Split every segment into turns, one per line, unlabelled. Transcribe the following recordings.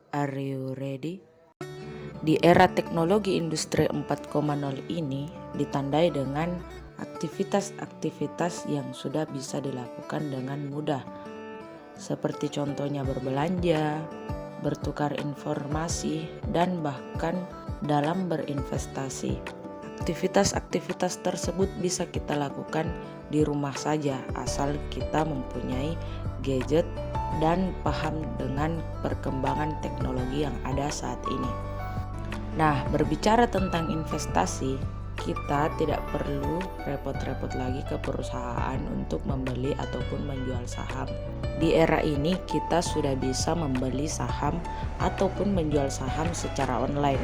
Are you ready? Di era teknologi industri 4.0 ini ditandai dengan aktivitas-aktivitas yang sudah bisa dilakukan dengan mudah, seperti contohnya berbelanja, bertukar informasi, dan bahkan dalam berinvestasi. Aktivitas-aktivitas tersebut bisa kita lakukan di rumah saja asal kita mempunyai gadget dan paham dengan perkembangan teknologi yang ada saat ini. Nah, berbicara tentang investasi, kita tidak perlu repot-repot lagi ke perusahaan untuk membeli ataupun menjual saham. Di era ini kita sudah bisa membeli saham ataupun menjual saham secara online.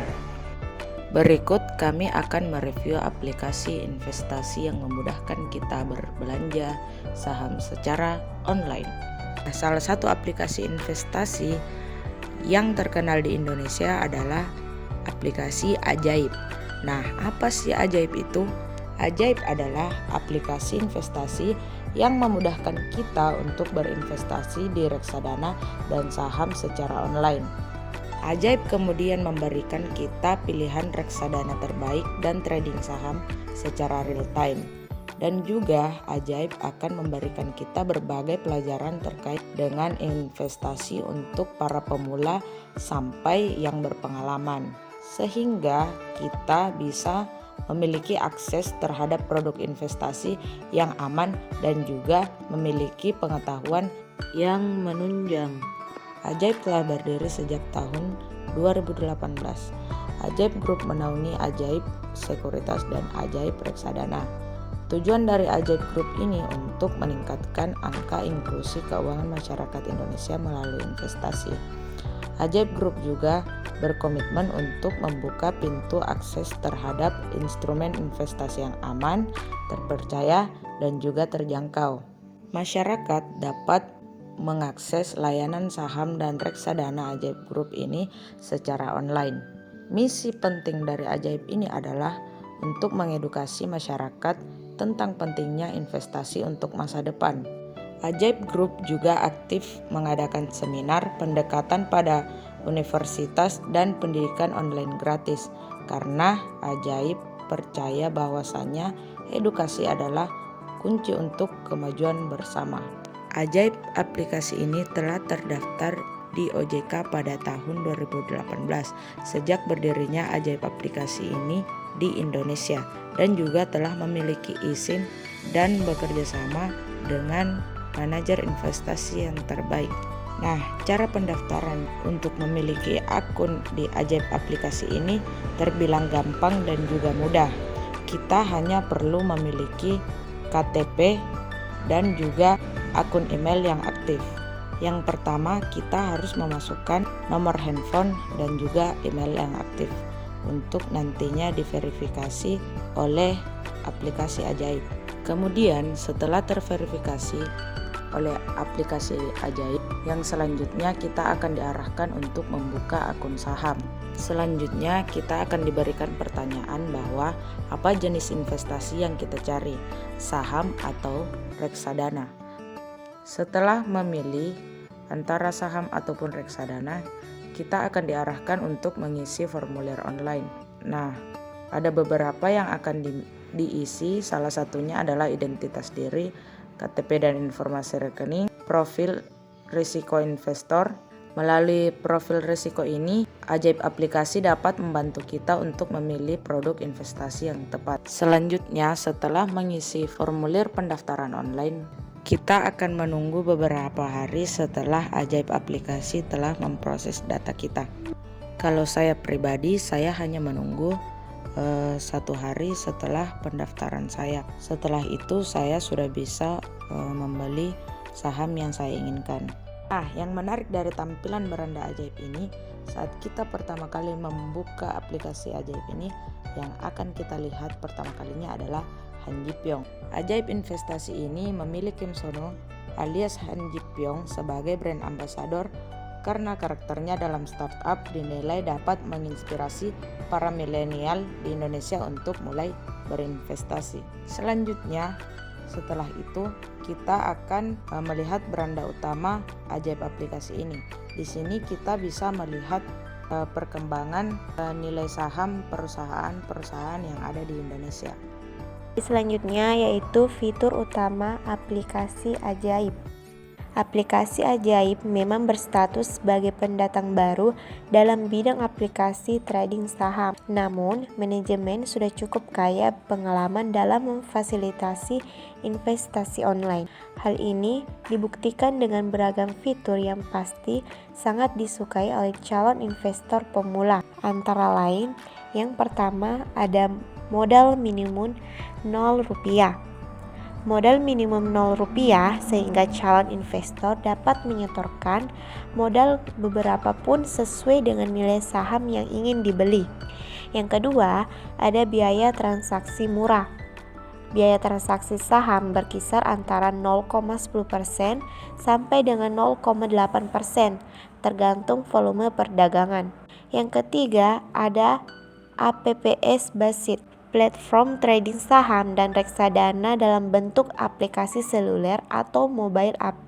Berikut kami akan mereview aplikasi investasi yang memudahkan kita berbelanja saham secara online. Salah satu aplikasi investasi yang terkenal di Indonesia adalah aplikasi Ajaib. Nah, apa sih Ajaib itu? Ajaib adalah aplikasi investasi yang memudahkan kita untuk berinvestasi di reksadana dan saham secara online. Ajaib kemudian memberikan kita pilihan reksadana terbaik dan trading saham secara real time. Dan juga Ajaib akan memberikan kita berbagai pelajaran terkait dengan investasi untuk para pemula sampai yang berpengalaman, sehingga kita bisa memiliki akses terhadap produk investasi yang aman dan juga memiliki pengetahuan yang menunjang. Ajaib telah berdiri sejak tahun 2018. Ajaib Group menaungi Ajaib Sekuritas dan Ajaib Reksadana. Tujuan dari Ajaib Group ini untuk meningkatkan angka inklusi keuangan masyarakat Indonesia melalui investasi. Ajaib Group juga berkomitmen untuk membuka pintu akses terhadap instrumen investasi yang aman, terpercaya, dan juga terjangkau. Masyarakat dapat mengakses layanan saham dan reksadana Ajaib Group ini secara online. Misi penting dari Ajaib ini adalah untuk mengedukasi masyarakat tentang pentingnya investasi untuk masa depan. Ajaib Group juga aktif mengadakan seminar pendekatan pada universitas dan pendidikan online gratis, karena Ajaib percaya bahwasannya edukasi adalah kunci untuk kemajuan bersama. Ajaib aplikasi ini telah terdaftar di OJK pada tahun 2018 sejak berdirinya Ajaib aplikasi ini di Indonesia, dan juga telah memiliki izin dan bekerja sama dengan manajer investasi yang terbaik. Nah, cara pendaftaran untuk memiliki akun di Ajaib aplikasi ini terbilang gampang dan juga mudah. Kita hanya perlu memiliki KTP dan juga akun email yang aktif. Yang pertama, kita harus memasukkan nomor handphone dan juga email yang aktif untuk nantinya diverifikasi oleh aplikasi Ajaib. Kemudian setelah terverifikasi oleh aplikasi Ajaib, yang selanjutnya kita akan diarahkan untuk membuka akun saham. Selanjutnya kita akan diberikan pertanyaan bahwa apa jenis investasi yang kita cari, saham atau reksadana. Setelah memilih antara saham ataupun reksadana, kita akan diarahkan untuk mengisi formulir online. Nah, ada beberapa yang akan diisi, salah satunya adalah identitas diri, KTP dan informasi rekening, profil risiko investor. Melalui profil risiko ini, Ajaib aplikasi dapat membantu kita untuk memilih produk investasi yang tepat. Selanjutnya, setelah mengisi formulir pendaftaran online, kita akan menunggu beberapa hari setelah Ajaib aplikasi telah memproses data kita. Kalau saya pribadi, saya hanya menunggu 1 hari setelah pendaftaran saya. Setelah itu saya sudah bisa membeli saham yang saya inginkan. Nah, yang menarik dari tampilan beranda Ajaib ini, saat kita pertama kali membuka aplikasi Ajaib ini, yang akan kita lihat pertama kalinya adalah Han Ji Pyong. Ajaib investasi ini memilih Kim Sono alias Han Ji Pyong sebagai brand ambassador karena karakternya dalam startup dinilai dapat menginspirasi para milenial di Indonesia untuk mulai berinvestasi. Selanjutnya, Setelah itu, kita akan melihat beranda utama Ajaib aplikasi ini. Di sini kita bisa melihat perkembangan nilai saham perusahaan-perusahaan yang ada di Indonesia.
Selanjutnya yaitu fitur utama aplikasi Ajaib. Aplikasi Ajaib memang berstatus sebagai pendatang baru dalam bidang aplikasi trading saham. Namun, manajemen sudah cukup kaya pengalaman dalam memfasilitasi investasi online. Hal ini dibuktikan dengan beragam fitur yang pasti sangat disukai oleh calon investor pemula. Antara lain, yang pertama ada modal minimum Rp0. Modal minimum Rp0 sehingga calon investor dapat menyetorkan modal beberapa pun sesuai dengan nilai saham yang ingin dibeli. Yang kedua, ada biaya transaksi murah. Biaya transaksi saham berkisar antara 0,10% sampai dengan 0,8% tergantung volume perdagangan. Yang ketiga, ada APPS Basit, platform trading saham dan reksadana dalam bentuk aplikasi seluler atau mobile app,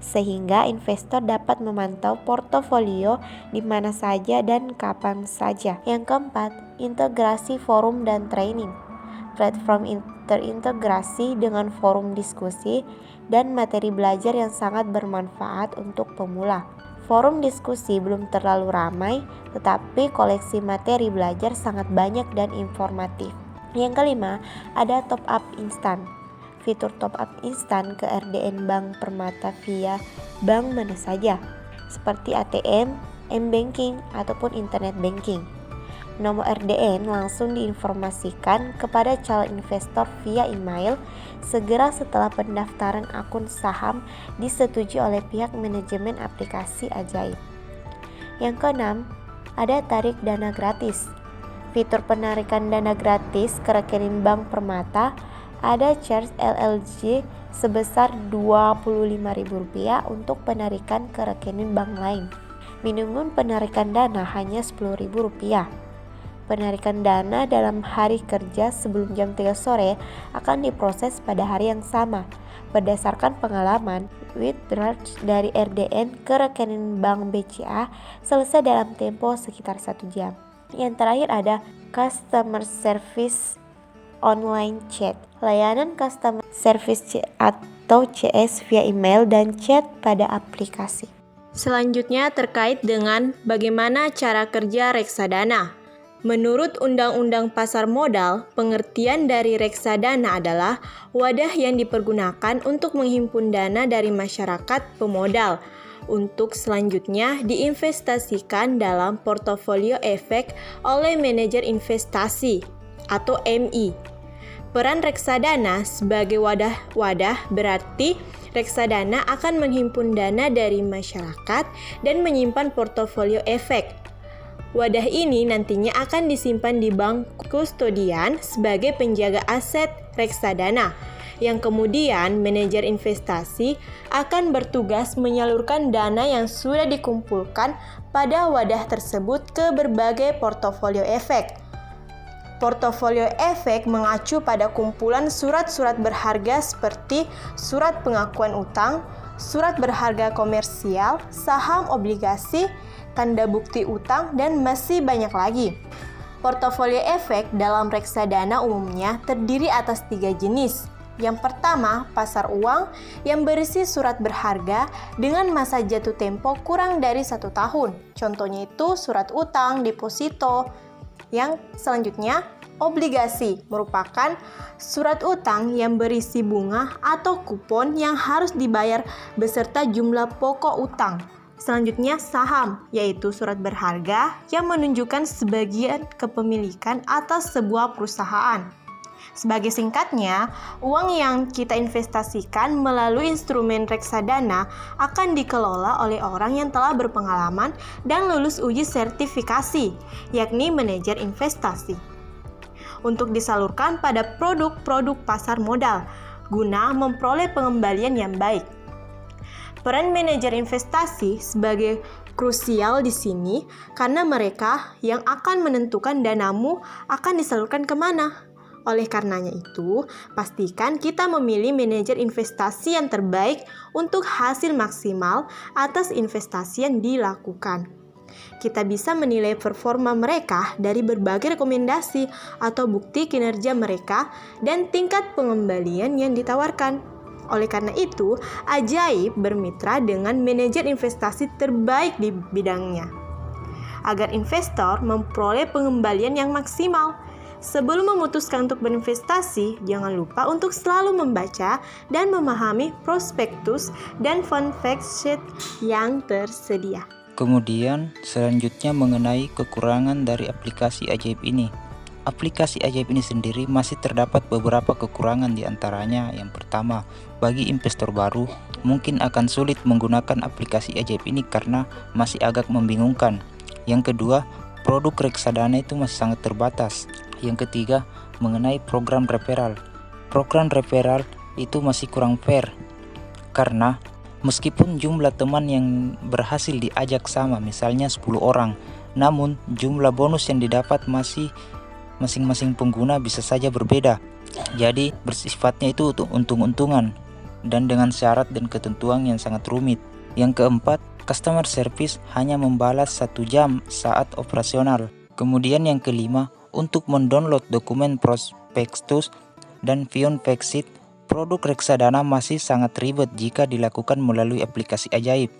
sehingga investor dapat memantau portofolio di mana saja dan kapan saja. Yang keempat, integrasi forum dan training. Platform terintegrasi dengan forum diskusi dan materi belajar yang sangat bermanfaat untuk pemula. Forum diskusi belum terlalu ramai, tetapi koleksi materi belajar sangat banyak dan informatif. Yang kelima, ada top up instan. Fitur top up instan ke RDN Bank Permata via bank mana saja, seperti ATM, M-Banking, ataupun Internet Banking. Nomor RDN langsung diinformasikan kepada calon investor via email segera setelah pendaftaran akun saham disetujui oleh pihak manajemen aplikasi Ajaib. Yang keenam, ada tarik dana gratis. Fitur penarikan dana gratis ke rekening Bank Permata ada charge LLJ sebesar Rp25.000 untuk penarikan ke rekening bank lain. Minimum penarikan dana hanya Rp10.000. Penarikan dana dalam hari kerja sebelum jam 3 sore akan diproses pada hari yang sama. Berdasarkan pengalaman, withdrawal dari RDN ke rekening bank BCA selesai dalam tempo sekitar 1 jam. Yang terakhir ada Customer Service Online Chat. Layanan Customer Service atau CS via email dan chat pada aplikasi.
Selanjutnya terkait dengan bagaimana cara kerja reksadana. Menurut Undang-Undang Pasar Modal, pengertian dari reksadana adalah wadah yang dipergunakan untuk menghimpun dana dari masyarakat pemodal untuk selanjutnya diinvestasikan dalam portofolio efek oleh manajer investasi atau MI. Peran reksadana sebagai wadah berarti reksadana akan menghimpun dana dari masyarakat dan menyimpan portofolio efek. Wadah ini nantinya akan disimpan di bank kustodian sebagai penjaga aset reksadana, yang kemudian manajer investasi akan bertugas menyalurkan dana yang sudah dikumpulkan pada wadah tersebut ke berbagai portofolio efek. Portofolio efek mengacu pada kumpulan surat-surat berharga seperti surat pengakuan utang, surat berharga komersial, saham obligasi, tanda bukti utang, dan masih banyak lagi. Portofolio efek dalam reksadana umumnya terdiri atas 3 jenis. Yang pertama, pasar uang yang berisi surat berharga dengan masa jatuh tempo kurang dari 1 tahun. Contohnya itu surat utang, deposito. Yang selanjutnya, obligasi merupakan surat utang yang berisi bunga atau kupon yang harus dibayar beserta jumlah pokok utang. Selanjutnya, saham, yaitu surat berharga yang menunjukkan sebagian kepemilikan atas sebuah perusahaan. Sebagai singkatnya, uang yang kita investasikan melalui instrumen reksadana akan dikelola oleh orang yang telah berpengalaman dan lulus uji sertifikasi, yakni manajer investasi, untuk disalurkan pada produk-produk pasar modal, guna memperoleh pengembalian yang baik. Peran manajer investasi sebagai krusial di sini karena mereka yang akan menentukan danamu akan disalurkan kemana. Oleh karenanya itu, pastikan kita memilih manajer investasi yang terbaik untuk hasil maksimal atas investasi yang dilakukan. Kita bisa menilai performa mereka dari berbagai rekomendasi atau bukti kinerja mereka dan tingkat pengembalian yang ditawarkan. Oleh karena itu, Ajaib bermitra dengan manajer investasi terbaik di bidangnya, agar investor memperoleh pengembalian yang maksimal. Sebelum memutuskan untuk berinvestasi, jangan lupa untuk selalu membaca dan memahami prospektus dan fund fact sheet yang tersedia.
Kemudian selanjutnya mengenai kekurangan dari aplikasi Ajaib ini. Aplikasi Ajaib ini sendiri masih terdapat beberapa kekurangan, di antaranya yang pertama, bagi investor baru mungkin akan sulit menggunakan aplikasi Ajaib ini karena masih agak membingungkan. Yang kedua, produk reksadana itu masih sangat terbatas. Yang ketiga, mengenai program referral. Program referral itu masih kurang fair karena meskipun jumlah teman yang berhasil diajak sama, misalnya 10 orang, namun jumlah bonus yang didapat masih masing-masing pengguna bisa saja berbeda. Jadi bersifatnya itu untuk untung-untungan dan dengan syarat dan ketentuan yang sangat rumit. Yang keempat, customer service hanya membalas 1 jam saat operasional. Kemudian yang kelima, untuk mendownload dokumen prospektus dan fund fact sheet, produk reksadana masih sangat ribet jika dilakukan melalui aplikasi Ajaib.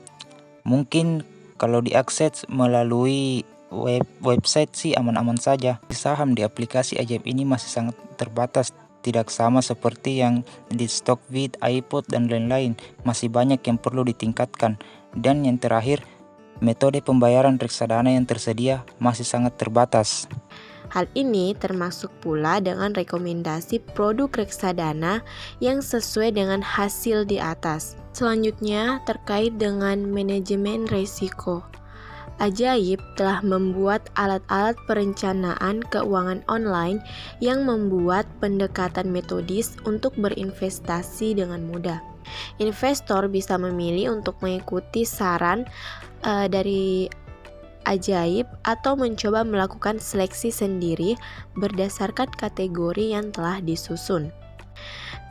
Mungkin kalau diakses melalui website sih aman-aman saja. Saham di aplikasi Ajaib ini masih sangat terbatas, tidak sama seperti yang di Stockbit, iPod, dan lain-lain. Masih banyak yang perlu ditingkatkan. Dan yang terakhir, metode pembayaran reksadana yang tersedia masih sangat terbatas.
Hal ini termasuk pula dengan rekomendasi produk reksadana yang sesuai dengan hasil di atas. Selanjutnya terkait dengan manajemen risiko. Ajaib telah membuat alat-alat perencanaan keuangan online yang membuat pendekatan metodis untuk berinvestasi dengan mudah. Investor bisa memilih untuk mengikuti saran dari Ajaib atau mencoba melakukan seleksi sendiri berdasarkan kategori yang telah disusun.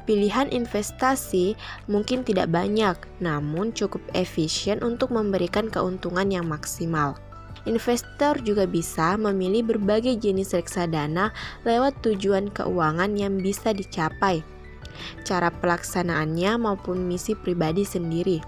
Pilihan investasi mungkin tidak banyak, namun cukup efisien untuk memberikan keuntungan yang maksimal. Investor juga bisa memilih berbagai jenis reksadana lewat tujuan keuangan yang bisa dicapai, cara pelaksanaannya maupun misi pribadi sendiri.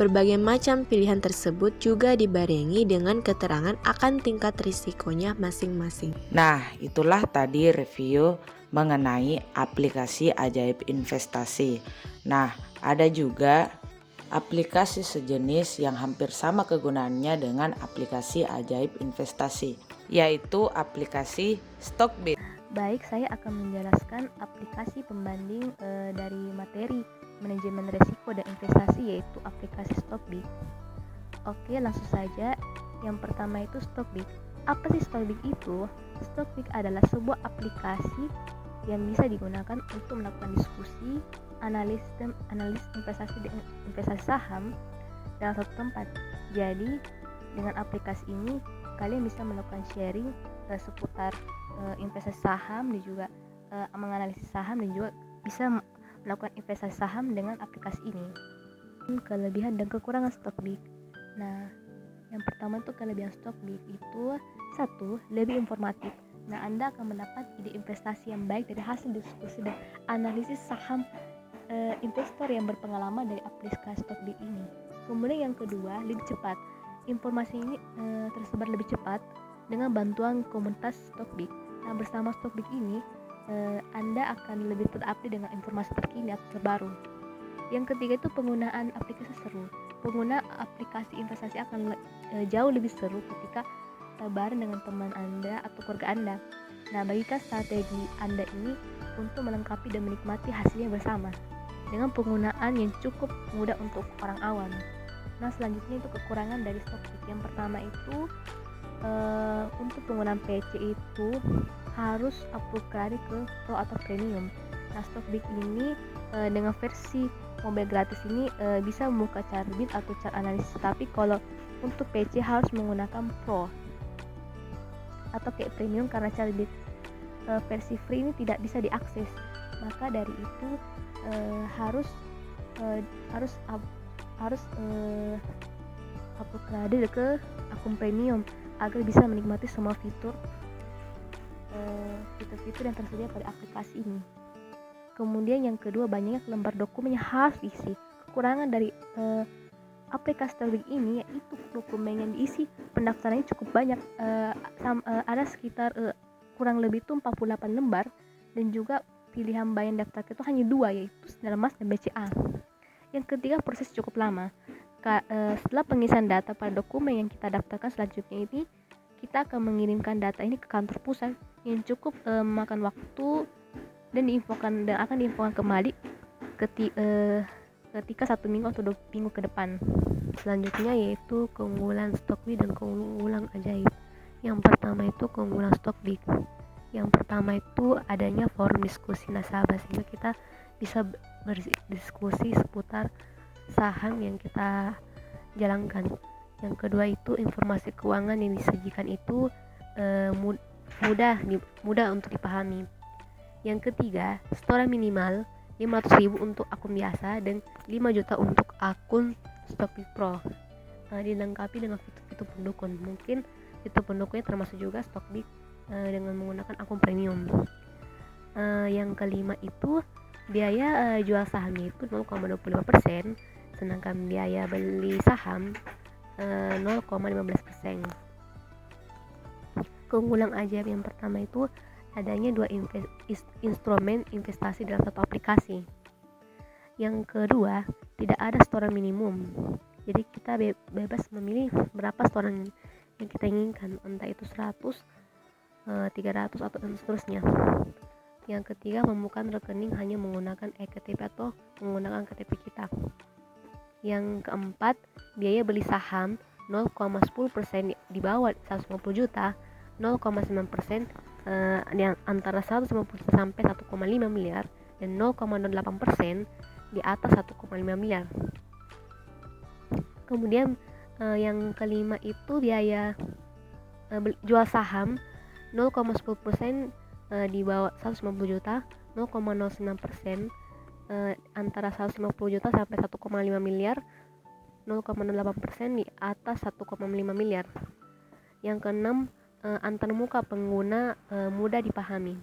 Berbagai macam pilihan tersebut juga dibarengi dengan keterangan akan tingkat risikonya masing-masing.
Nah, itulah tadi review mengenai aplikasi Ajaib Investasi. Nah, ada juga aplikasi sejenis yang hampir sama kegunaannya dengan aplikasi Ajaib Investasi, yaitu aplikasi Stockbit.
Baik, saya akan menjelaskan aplikasi pembanding dari materi manajemen risiko dan investasi, yaitu aplikasi Stockbit. Oke, langsung saja. Yang pertama itu Stockbit. Apa sih Stockbit itu? Stockbit adalah sebuah aplikasi yang bisa digunakan untuk melakukan diskusi, analis investasi dan investasi saham dalam satu tempat. Jadi, dengan aplikasi ini kalian bisa melakukan sharing seputar investasi saham dan juga menganalisis saham dan juga bisa melakukan investasi saham dengan aplikasi ini. Kelebihan dan kekurangan Stockbit. Nah, yang pertama itu kelebihan Stockbit itu 1. Lebih informatif. Nah, Anda akan mendapat ide investasi yang baik dari hasil diskusi dan analisis saham investor yang berpengalaman dari aplikasi Stockbit ini. Kemudian yang kedua, lebih cepat. Informasi ini tersebar lebih cepat dengan bantuan komunitas Stockbit. Nah, bersama Stockbit ini Anda akan lebih terupdate dengan informasi terkini atau terbaru. Yang ketiga itu penggunaan aplikasi seru. Pengguna aplikasi investasi akan jauh lebih seru ketika bareng dengan teman Anda atau keluarga Anda. Nah, bagikan strategi Anda ini untuk melengkapi dan menikmati hasilnya bersama dengan penggunaan yang cukup mudah untuk orang awam. Nah, selanjutnya itu kekurangan dari Stockbit. Yang pertama itu untuk penggunaan PC itu harus upgrade ke Pro atau Premium. Nah, Stockbit ini dengan versi mobile gratis ini bisa membuka Charbit atau chart analisis, tapi kalau untuk PC harus menggunakan Pro atau kayak Premium karena Charbit. versi free ini tidak bisa diakses. Maka dari itu harus upgrade ke akun premium agar bisa menikmati semua fitur-fitur yang tersedia pada aplikasi ini. Kemudian yang kedua, banyaknya lembar dokumen yang harus diisi. Kekurangan dari aplikasi Stokbit ini yaitu dokumen yang diisi pendaftarannya cukup banyak, ada sekitar kurang lebih itu 48 lembar, dan juga pilihan bayan daftar itu hanya 2, yaitu Sinarmas dan BCA. Yang ketiga, proses cukup lama. Setelah pengisian data pada dokumen yang kita daftarkan selanjutnya ini, kita akan mengirimkan data ini ke kantor pusat yang cukup memakan waktu dan akan diinfokan kembali ketika 1 minggu atau 2 minggu ke depan. Selanjutnya yaitu keunggulan Stokbit dan keunggulan ajaib. Yang pertama itu keunggulan Stokbit. Yang pertama itu adanya forum diskusi nasabah, sehingga kita bisa berdiskusi seputar saham yang kita jalankan. Yang kedua itu informasi keuangan yang disajikan itu mudah untuk dipahami. Yang ketiga, setoran minimal 500.000 untuk akun biasa dan 5 juta untuk akun Stokbit Pro. Dilengkapi dengan fitur-fitur pendukung. Mungkin fitur pendukungnya termasuk juga Stokbit dengan menggunakan akun premium. Yang kelima itu biaya jual sahamnya itu 0,25%, sedangkan biaya beli saham 0,15%. Keunggulan ajaib yang pertama itu adanya 2 instrumen investasi dalam satu aplikasi. Yang kedua, tidak ada setoran minimum. Jadi kita bebas memilih berapa setoran yang kita inginkan, entah itu 100, 300 atau seterusnya. Yang ketiga, pembukaan rekening hanya menggunakan eKTP atau menggunakan KTP kita. Yang keempat, biaya beli saham 0,10% di bawah 150 juta, 0,9% yang antara 150 juta sampai 1,5 miliar, dan 0,08% di atas 1,5 miliar. Kemudian yang kelima itu biaya jual saham 0,10% di bawah 150 juta, 0,09% antara 150 juta sampai 1,5 miliar, 0,08% di atas 1,5 miliar. Yang keenam, antarmuka pengguna mudah dipahami.